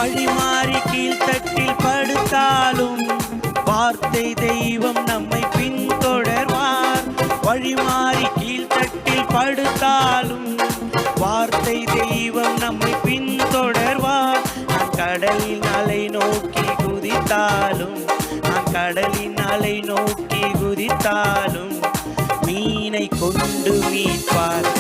வழி மாறி கீழ்த்தட்டில் படுத்தாலும் வார்த்தை தெய்வம் நம்மை பின்தொடர்வார். வழி மாறி கீழ்த்தட்டில் படுத்தாலும் வார்த்தை தெய்வம் நம்மை பின்தொடர்வார். நான் கடலின் அலை நோக்கி குதித்தாலும், நான் கடலின் அலை நோக்கி குதித்தாலும் மீனை கொண்டு மீட்பார்.